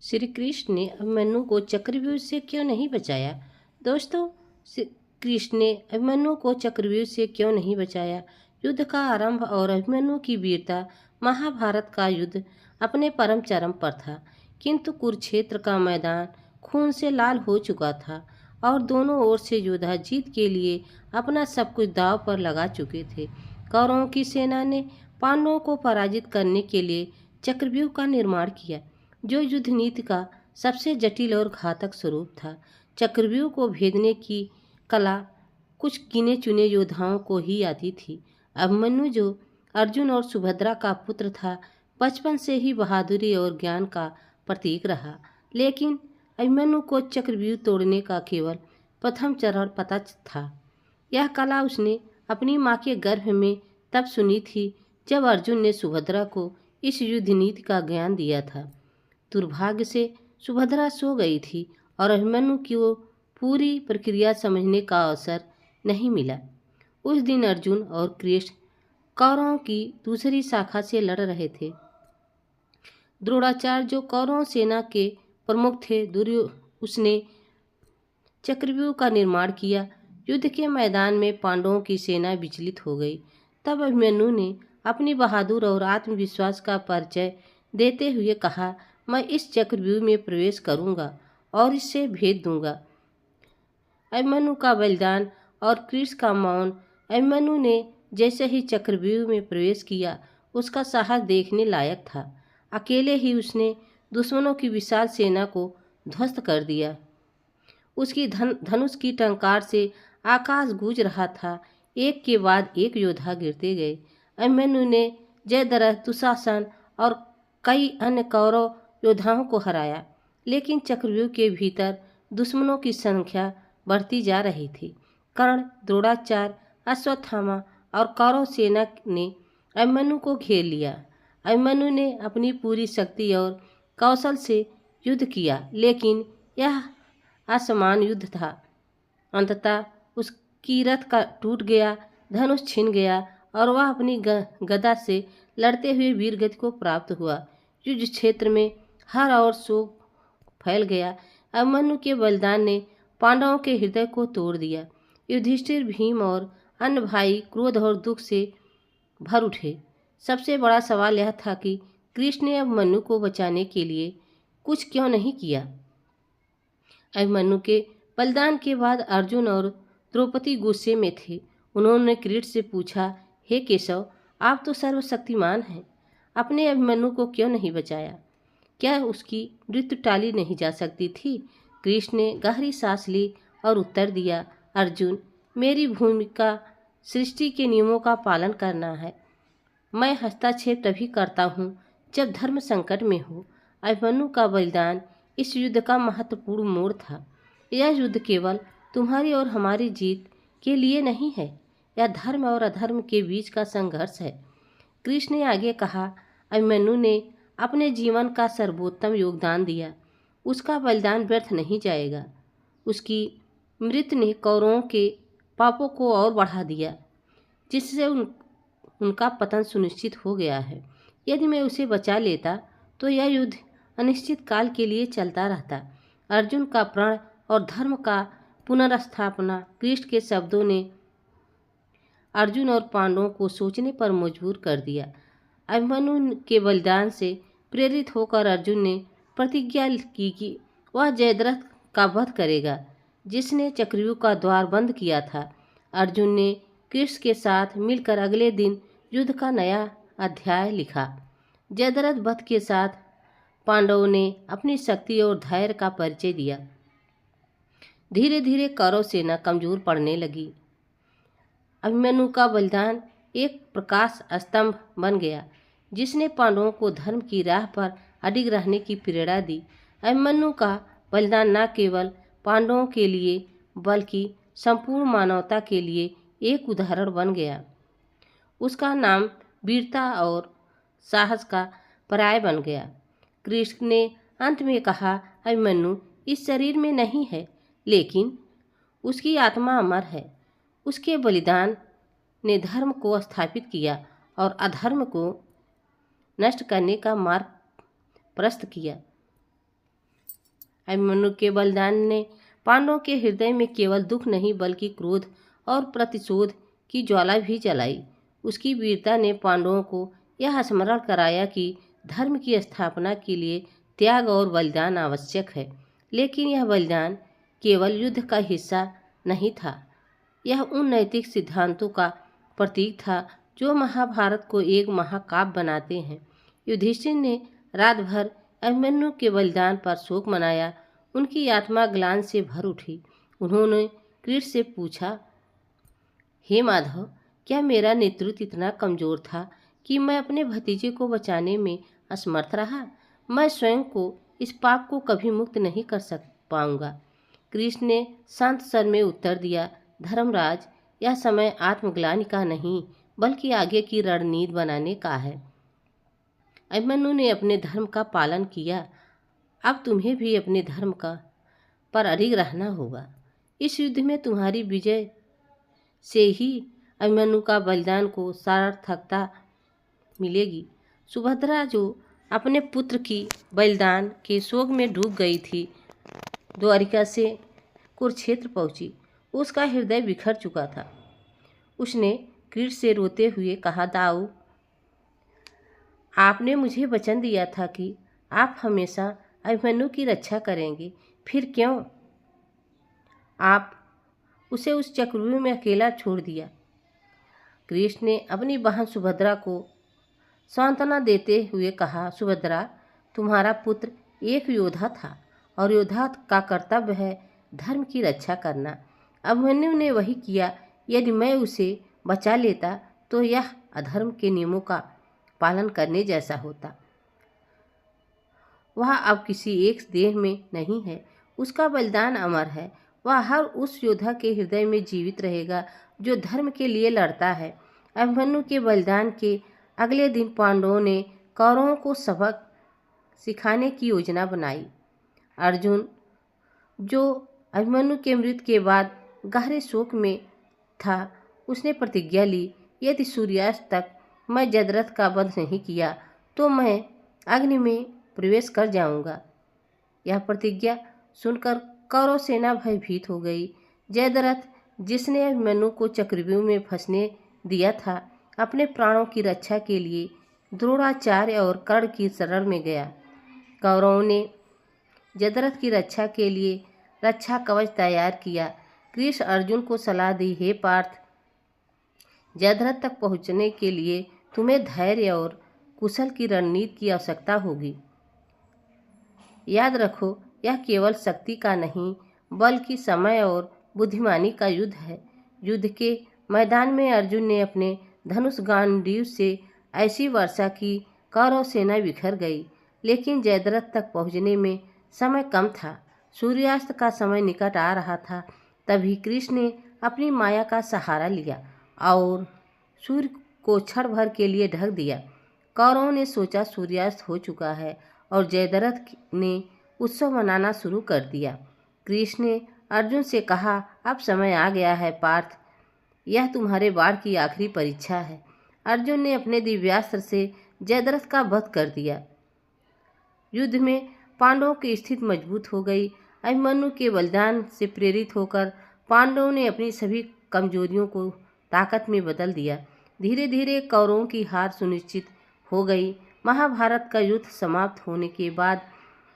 श्री कृष्ण ने अभिमन्यु को चक्रव्यूह से क्यों नहीं बचाया? दोस्तों, कृष्ण ने अभिमन्यु को चक्रव्यूह से क्यों नहीं बचाया? युद्ध का आरंभ और अभिमन्यु की वीरता। महाभारत का युद्ध अपने परम चरम पर था, किंतु कुरुक्षेत्र का मैदान खून से लाल हो चुका था और दोनों ओर से योद्धा जीत के लिए अपना सब कुछ दांव पर लगा चुके थे। कौरवों की सेना ने पांडवों को पराजित करने के लिए चक्रव्यूह का निर्माण किया, जो युद्ध नीति का सबसे जटिल और घातक स्वरूप था। चक्रव्यूह को भेदने की कला कुछ गिने चुने योद्धाओं को ही आती थी। अभिमन्यु, जो अर्जुन और सुभद्रा का पुत्र था, बचपन से ही बहादुरी और ज्ञान का प्रतीक रहा, लेकिन अभिमन्यु को चक्रव्यूह तोड़ने का केवल प्रथम चरण पता था। यह कला उसने अपनी माँ के गर्भ में तब सुनी थी जब अर्जुन ने सुभद्रा को इस युद्ध नीति का ज्ञान दिया था। दुर्भाग्य से सुभद्रा सो गई थी और अभिमन्यु को पूरी प्रक्रिया समझने का अवसर नहीं मिला। उस दिन अर्जुन और कृष्ण कौरवों की दूसरी शाखा से लड़ रहे थे। द्रोणाचार्य, जो कौरव सेना के प्रमुख थे, उसने चक्रव्यूह का निर्माण किया। युद्ध के मैदान में पांडवों की सेना विचलित हो गई। तब अभिमन्यु ने अपनी बहादुर और आत्मविश्वास का परिचय देते हुए कहा, मैं इस चक्रव्यूह में प्रवेश करूंगा और इससे भेद दूंगा। अभिमन्यु का बलिदान और कृष्ण का मौन। अभिमन्यु ने जैसे ही चक्रव्यूह में प्रवेश किया, उसका साहस देखने लायक था। अकेले ही उसने दुश्मनों की विशाल सेना को ध्वस्त कर दिया। उसकी धनुष की टंकार से आकाश गूंज रहा था। एक के बाद एक योद्धा गिरते गए। अभिमन्यु ने जयद्रथ, दुशासन और कई अन्य कौरव योद्धाओं को हराया, लेकिन चक्रव्यूह के भीतर दुश्मनों की संख्या बढ़ती जा रही थी। कर्ण, द्रोणाचार्य, अश्वत्थामा और कौरव सेना ने अभिमन्यु को घेर लिया। अभिमन्यु ने अपनी पूरी शक्ति और कौशल से युद्ध किया, लेकिन यह असमान युद्ध था। अंततः उसकी रथ का टूट गया, धनुष छिन गया और वह अपनी गदा से लड़ते हुए वीरगति को प्राप्त हुआ। युद्ध क्षेत्र में हर ओर शोक फैल गया। अभिमन्यु के बलिदान ने पांडवों के हृदय को तोड़ दिया। युधिष्ठिर, भीम और अन्य भाई क्रोध और दुख से भर उठे। सबसे बड़ा सवाल यह था कि कृष्ण ने अभिमन्यु को बचाने के लिए कुछ क्यों नहीं किया। अभिमन्यु के बलिदान के बाद अर्जुन और द्रौपदी गुस्से में थे। उन्होंने कृष्ण से पूछा, हे केशव, आप तो सर्वशक्तिमान हैं, अपने अभिमन्यु को क्यों नहीं बचाया? क्या उसकी मृत्यु टाली नहीं जा सकती थी? कृष्ण ने गहरी सांस ली और उत्तर दिया, अर्जुन, मेरी भूमिका सृष्टि के नियमों का पालन करना है। मैं हस्तक्षेप तभी करता हूँ जब धर्म संकट में हो। अभिमन्यु का बलिदान इस युद्ध का महत्वपूर्ण मोड़ था। यह युद्ध केवल तुम्हारी और हमारी जीत के लिए नहीं है, यह धर्म और अधर्म के बीच का संघर्ष है। कृष्ण ने आगे कहा, अभिमन्यु ने अपने जीवन का सर्वोत्तम योगदान दिया, उसका बलिदान व्यर्थ नहीं जाएगा। उसकी मृत्यु ने कौरवों के पापों को और बढ़ा दिया, जिससे उनका पतन सुनिश्चित हो गया है। यदि मैं उसे बचा लेता तो यह युद्ध अनिश्चित काल के लिए चलता रहता। अर्जुन का प्रण और धर्म का पुनर्स्थापना। कृष्ण के शब्दों ने अर्जुन और पांडवों को सोचने पर मजबूर कर दिया। अभिमन्यु के बलिदान से प्रेरित होकर अर्जुन ने प्रतिज्ञा की कि वह जयद्रथ का वध करेगा, जिसने चक्रव्यूह का द्वार बंद किया था। अर्जुन ने कृष्ण के साथ मिलकर अगले दिन युद्ध का नया अध्याय लिखा। जयद्रथ वध के साथ पांडवों ने अपनी शक्ति और धैर्य का परिचय दिया। धीरे धीरे कौरव सेना कमजोर पड़ने लगी। अभिमन्यु का बलिदान एक प्रकाश स्तंभ बन गया, जिसने पांडवों को धर्म की राह पर अडिग रहने की प्रेरणा दी। अभिमन्यु का बलिदान न केवल पांडवों के लिए बल्कि संपूर्ण मानवता के लिए एक उदाहरण बन गया। उसका नाम वीरता और साहस का पर्याय बन गया। कृष्ण ने अंत में कहा, अभिमन्यु इस शरीर में नहीं है, लेकिन उसकी आत्मा अमर है। उसके बलिदान ने धर्म को स्थापित किया और अधर्म को नष्ट करने का मार्ग प्रशस्त किया। अभिमन्यु के बलिदान ने पांडवों के हृदय में केवल दुख नहीं बल्कि क्रोध और प्रतिशोध की ज्वाला भी जलाई। उसकी वीरता ने पांडवों को यह स्मरण कराया कि धर्म की स्थापना के लिए त्याग और बलिदान आवश्यक है। लेकिन यह बलिदान केवल युद्ध का हिस्सा नहीं था, यह उन नैतिक सिद्धांतों का प्रतीक था जो महाभारत को एक महाकाव्य बनाते हैं। युधिष्ठिर ने रात भर अभिमन्यु के बलिदान पर शोक मनाया। उनकी आत्मा ग्लानि से भर उठी। उन्होंने कृष्ण से पूछा, हे माधव, क्या मेरा नेतृत्व इतना कमजोर था कि मैं अपने भतीजे को बचाने में असमर्थ रहा? मैं स्वयं को इस पाप को कभी मुक्त नहीं कर पाऊंगा। कृष्ण ने शांत स्वर में उत्तर दिया, धर्मराज, यह समय आत्मग्लानि का नहीं बल्कि आगे की रणनीति बनाने का है। अभिमन्यु ने अपने धर्म का पालन किया, अब तुम्हें भी अपने धर्म का पर अडिग रहना होगा। इस युद्ध में तुम्हारी विजय से ही अभिमन्यु का बलिदान को सार्थकता मिलेगी। सुभद्रा, जो अपने पुत्र की बलिदान के शोक में डूब गई थी, द्वारिका से कुरुक्षेत्र पहुंची। उसका हृदय बिखर चुका था। उसने कृष्ण से रोते हुए कहा, दाऊ, आपने मुझे वचन दिया था कि आप हमेशा अभिमन्यु की रक्षा करेंगे, फिर क्यों आप उसे उस चक्रव्यूह में अकेला छोड़ दिया? कृष्ण ने अपनी बहन सुभद्रा को सांत्वना देते हुए कहा, सुभद्रा, तुम्हारा पुत्र एक योद्धा था और योद्धा का कर्तव्य है धर्म की रक्षा करना। अभिमन्यु ने वही किया। यदि मैं उसे बचा लेता तो यह अधर्म के नियमों का पालन करने जैसा होता। वह अब किसी एक देह में नहीं है, उसका बलिदान अमर है। वह हर उस योद्धा के हृदय में जीवित रहेगा जो धर्म के लिए लड़ता है। अभिमन्यु के बलिदान के अगले दिन पांडवों ने कौरवों को सबक सिखाने की योजना बनाई। अर्जुन, जो अभिमन्यु के मृत्यु के बाद गहरे शोक में था, उसने प्रतिज्ञा ली, यदि सूर्यास्त तक मैं जयद्रथ का वध नहीं किया तो मैं अग्नि में प्रवेश कर जाऊंगा। यह प्रतिज्ञा सुनकर कौरव सेना भयभीत हो गई। जयद्रथ, जिसने अभिमन्यु को चक्रव्यूह में फंसने दिया था, अपने प्राणों की रक्षा के लिए द्रोणाचार्य और कर्ण की शरण में गया। कौरवों ने जयद्रथ की रक्षा के लिए रक्षा कवच तैयार किया। कृष्ण अर्जुन को सलाह दी, हे पार्थ, जयद्रथ तक पहुंचने के लिए तुम्हें धैर्य और कुशल की रणनीति की आवश्यकता होगी। याद रखो, यह केवल शक्ति का नहीं बल्कि समय और बुद्धिमानी का युद्ध है। युद्ध के मैदान में अर्जुन ने अपने धनुष गांडीव से ऐसी वर्षा की कौरव सेना बिखर गई। लेकिन जयद्रथ तक पहुंचने में समय कम था। सूर्यास्त का समय निकट आ रहा था। तभी कृष्ण ने अपनी माया का सहारा लिया और सूर्य को क्षण भर के लिए ढक दिया। कौरवों ने सोचा सूर्यास्त हो चुका है और जयद्रथ ने उत्सव मनाना शुरू कर दिया। कृष्ण ने अर्जुन से कहा, अब समय आ गया है पार्थ, यह तुम्हारे बाण की आखिरी परीक्षा है। अर्जुन ने अपने दिव्यास्त्र से जयद्रथ का वध कर दिया। युद्ध में पांडवों की स्थिति मजबूत हो गई। अभिमन्यु के बलिदान से प्रेरित होकर पांडवों ने अपनी सभी कमजोरियों को ताकत में बदल दिया। धीरे धीरे कौरवों की हार सुनिश्चित हो गई। महाभारत का युद्ध समाप्त होने के बाद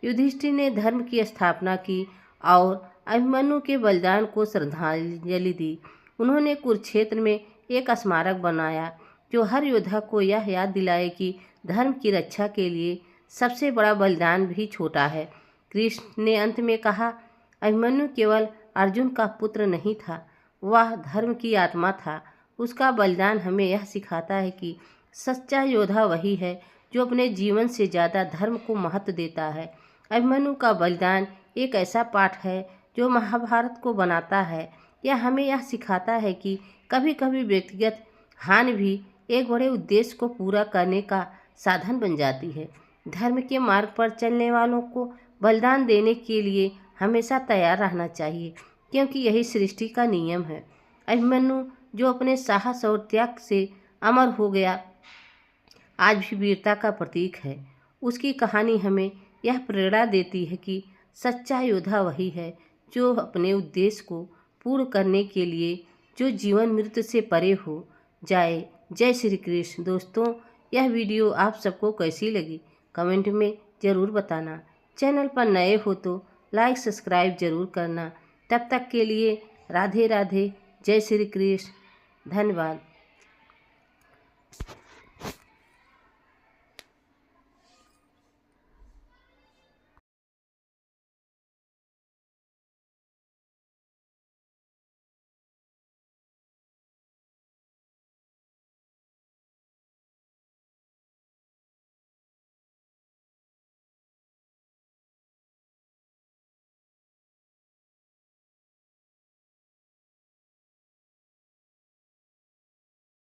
युधिष्ठिर ने धर्म की स्थापना की और अभिमन्यु के बलिदान को श्रद्धांजलि दी। उन्होंने कुरुक्षेत्र में एक स्मारक बनाया जो हर योद्धा को यह याद दिलाए कि धर्म की रक्षा के लिए सबसे बड़ा बलिदान भी छोटा है। कृष्ण ने अंत में कहा, अभिमन्यु केवल अर्जुन का पुत्र नहीं था, वह धर्म की आत्मा था। उसका बलिदान हमें यह सिखाता है कि सच्चा योद्धा वही है जो अपने जीवन से ज़्यादा धर्म को महत्व देता है। अभिमन्यु का बलिदान एक ऐसा पाठ है जो महाभारत को बनाता है। यह हमें यह सिखाता है कि कभी कभी व्यक्तिगत हानि भी एक बड़े उद्देश्य को पूरा करने का साधन बन जाती है। धर्म के मार्ग पर चलने वालों को बलिदान देने के लिए हमेशा तैयार रहना चाहिए, क्योंकि यही सृष्टि का नियम है। अभिमन्यु, जो अपने साहस और त्याग से अमर हो गया, आज भी वीरता का प्रतीक है। उसकी कहानी हमें यह प्रेरणा देती है कि सच्चा योद्धा वही है जो अपने उद्देश्य को पूर्ण करने के लिए जो जीवन मृत्यु से परे हो जाए। जय श्री कृष्ण। दोस्तों, यह वीडियो आप सबको कैसी लगी कमेंट में ज़रूर बताना। चैनल पर नए हो तो लाइक सब्सक्राइब जरूर करना। तब तक के लिए राधे राधे, जय श्री कृष्ण, धन्यवाद।